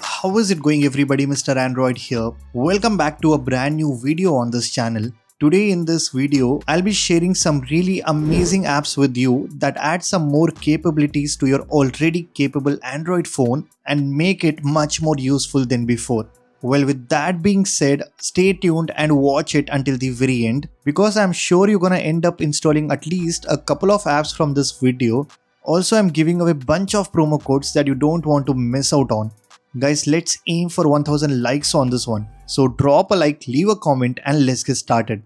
How is it going everybody, Mr. Android here. Welcome back to a brand new video on this channel. Today in this video, I'll be sharing some really amazing apps with you that add some more capabilities to your already capable Android phone and make it much more useful than before. Well, with that being said, stay tuned and watch it until the very end because I'm sure you're gonna end up installing at least a couple of apps from this video. Also, I'm giving away a bunch of promo codes that you don't want to miss out on. Guys, let's aim for 1000 likes on this one. So drop a like, leave a comment and let's get started.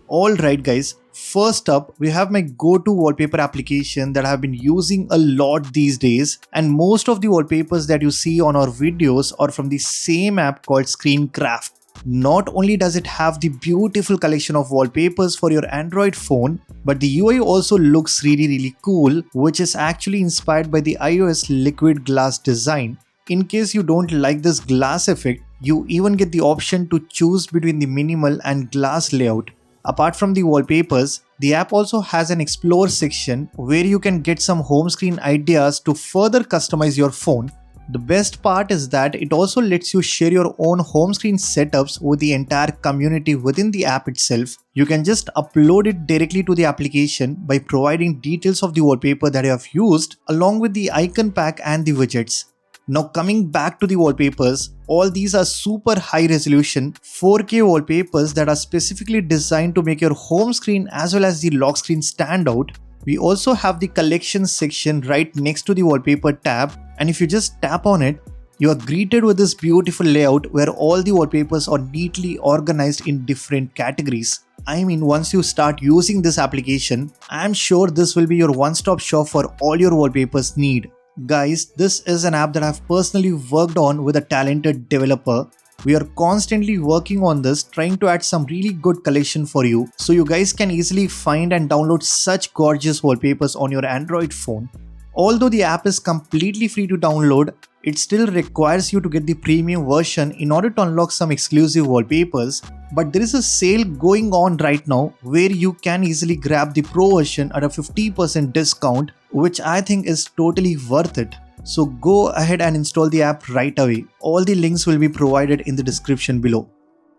Alright guys, first up we have my go-to wallpaper application that I've been using a lot these days, and most of the wallpapers that you see on our videos are from the same app called Screencraft. Not only does it have the beautiful collection of wallpapers for your Android phone, but the UI also looks really cool, which is actually inspired by the iOS liquid glass design. In case you don't like this glass effect, you even get the option to choose between the minimal and glass layout. Apart from the wallpapers, the app also has an explore section where you can get some home screen ideas to further customize your phone. The best part is that it also lets you share your own home screen setups with the entire community within the app itself. You can just upload it directly to the application by providing details of the wallpaper that you have used along with the icon pack and the widgets. Now coming back to the wallpapers, all these are super high resolution 4K wallpapers that are specifically designed to make your home screen as well as the lock screen stand out. We also have the collections section right next to the wallpaper tab, and if you just tap on it, you are greeted with this beautiful layout where all the wallpapers are neatly organized in different categories. I mean, once you start using this application, I'm sure this will be your one-stop shop for all your wallpapers need. Guys, this is an app that I've personally worked on with a talented developer. We are constantly working on this, trying to add some really good collection for you so you guys can easily find and download such gorgeous wallpapers on your Android phone. Although the app is completely free to download, it still requires you to get the premium version in order to unlock some exclusive wallpapers. But there is a sale going on right now where you can easily grab the pro version at a 50% discount, which I think is totally worth it. So go ahead and install the app right away. All the links will be provided in the description below.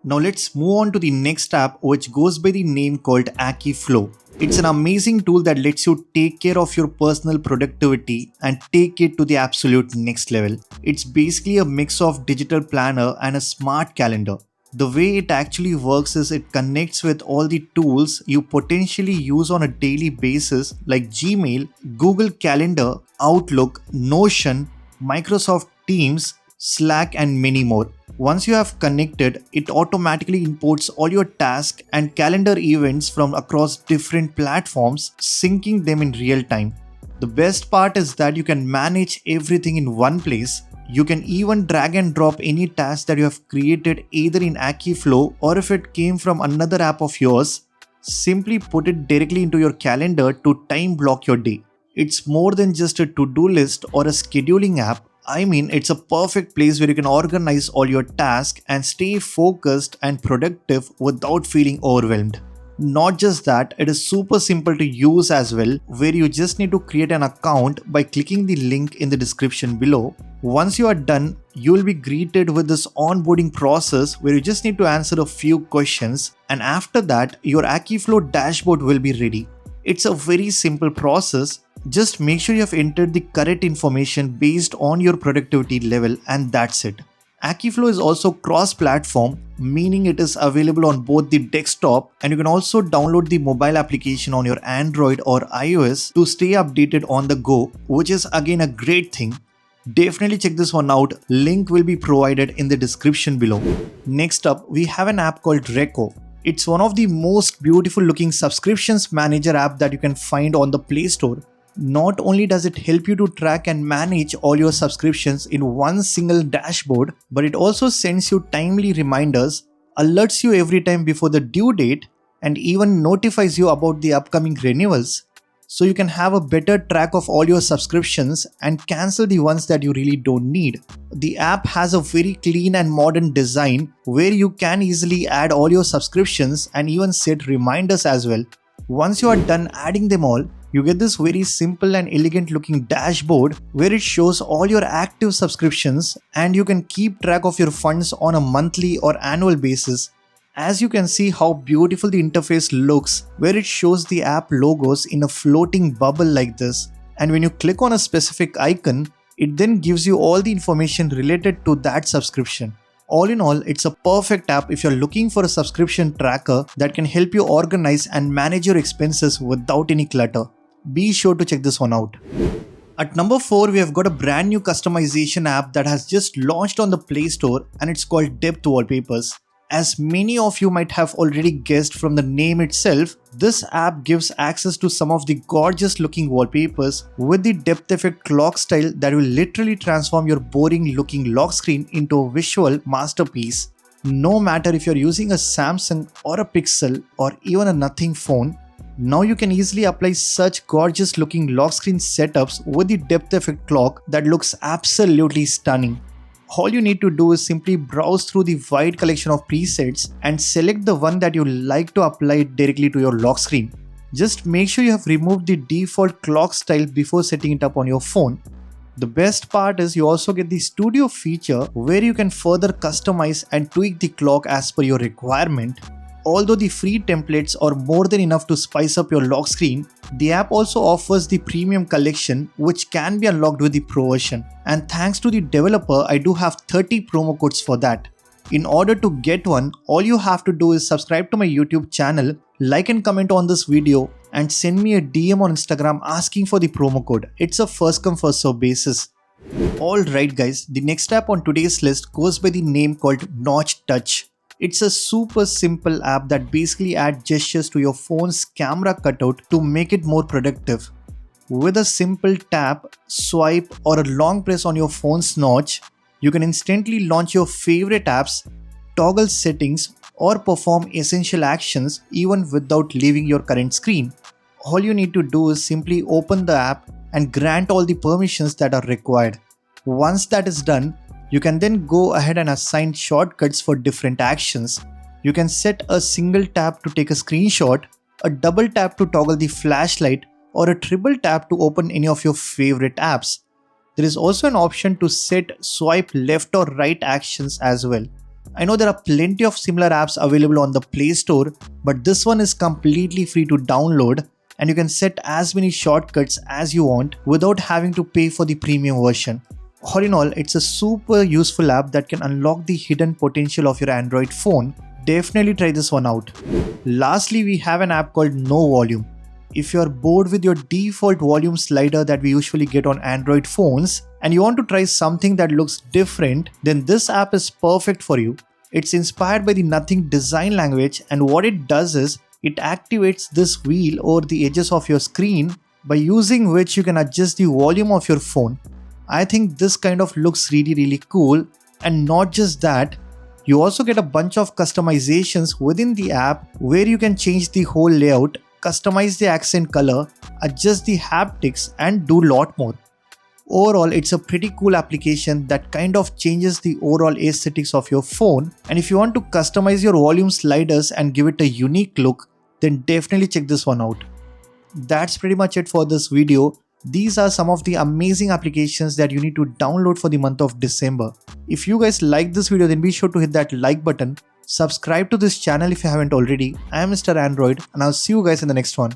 Now let's move on to the next app, which goes by the name called Akiflow. It's an amazing tool that lets you take care of your personal productivity and take it to the absolute next level. It's basically a mix of digital planner and a smart calendar. The way it actually works is it connects with all the tools you potentially use on a daily basis like Gmail, Google Calendar, Outlook, Notion, Microsoft Teams, Slack and many more. Once you have connected, it automatically imports all your tasks and calendar events from across different platforms, syncing them in real time. The best part is that you can manage everything in one place. You can even drag and drop any task that you have created either in Akiflow or if it came from another app of yours, simply put it directly into your calendar to time block your day. It's more than just a to-do list or a scheduling app. I mean, it's a perfect place where you can organize all your tasks and stay focused and productive without feeling overwhelmed. Not just that, it is super simple to use as well, where you just need to create an account by clicking the link in the description below. Once you are done, you will be greeted with this onboarding process where you just need to answer a few questions, and after that, your Akiflow dashboard will be ready. It's a very simple process. Just make sure you have entered the correct information based on your productivity level, and that's it. Akiflow is also cross-platform, meaning it is available on both the desktop and you can also download the mobile application on your Android or iOS to stay updated on the go, which is again a great thing. Definitely check this one out, link will be provided in the description below. Next up, we have an app called Reco. It's one of the most beautiful looking subscriptions manager app that you can find on the Play Store. Not only does it help you to track and manage all your subscriptions in one single dashboard, but it also sends you timely reminders, alerts you every time before the due date, and even notifies you about the upcoming renewals. So you can have a better track of all your subscriptions and cancel the ones that you really don't need. The app has a very clean and modern design where you can easily add all your subscriptions and even set reminders as well. Once you are done adding them all, You get this very simple and elegant looking dashboard where it shows all your active subscriptions and you can keep track of your funds on a monthly or annual basis. As you can see how beautiful the interface looks, where it shows the app logos in a floating bubble like this. And when you click on a specific icon, it then gives you all the information related to that subscription. All in all, it's a perfect app if you're looking for a subscription tracker that can help you organize and manage your expenses without any clutter. Be sure to check this one out. At number 4, we have got a brand new customization app that has just launched on the Play Store, and it's called Depth Wallpapers. As many of you might have already guessed from the name itself, this app gives access to some of the gorgeous looking wallpapers with the depth effect clock style that will literally transform your boring looking lock screen into a visual masterpiece. No matter if you're using a Samsung or a Pixel or even a nothing phone, now you can easily apply such gorgeous looking lock screen setups with the depth effect clock that looks absolutely stunning. All you need to do is simply browse through the wide collection of presets and select the one that you like to apply directly to your lock screen. Just make sure you have removed the default clock style before setting it up on your phone. The best part is you also get the studio feature where you can further customize and tweak the clock as per your requirement. Although the free templates are more than enough to spice up your lock screen, the app also offers the premium collection which can be unlocked with the Pro version. And thanks to the developer, I do have 30 promo codes for that. In order to get one, all you have to do is subscribe to my YouTube channel, like and comment on this video, and send me a DM on Instagram asking for the promo code. It's a first come first serve basis. Alright guys, the next app on today's list goes by the name called Notch Touch. It's a super simple app that basically adds gestures to your phone's camera cutout to make it more productive. With a simple tap, swipe or a long press on your phone's notch, you can instantly launch your favorite apps, toggle settings or perform essential actions even without leaving your current screen. All you need to do is simply open the app and grant all the permissions that are required. Once that is done, you can then go ahead and assign shortcuts for different actions. You can set a single tap to take a screenshot, a double tap to toggle the flashlight, or a triple tap to open any of your favorite apps. There is also an option to set swipe left or right actions as well. I know there are plenty of similar apps available on the Play Store, but this one is completely free to download and you can set as many shortcuts as you want without having to pay for the premium version. All in all, it's a super useful app that can unlock the hidden potential of your Android phone. Definitely try this one out. Lastly, we have an app called No Volume. If you're bored with your default volume slider that we usually get on Android phones and you want to try something that looks different, then this app is perfect for you. It's inspired by the Nothing design language, and what it does is it activates this wheel over the edges of your screen by using which you can adjust the volume of your phone. I think this kind of looks really cool, and not just that, you also get a bunch of customizations within the app where you can change the whole layout, customize the accent color, adjust the haptics and do a lot more. Overall, it's a pretty cool application that kind of changes the overall aesthetics of your phone, and if you want to customize your volume sliders and give it a unique look, then definitely check this one out. That's pretty much it for this video. These are some of the amazing applications that you need to download for the month of December. If you guys like this video, then be sure to hit that like button. Subscribe to this channel if you haven't already. I am Mr. Android and I'll see you guys in the next one.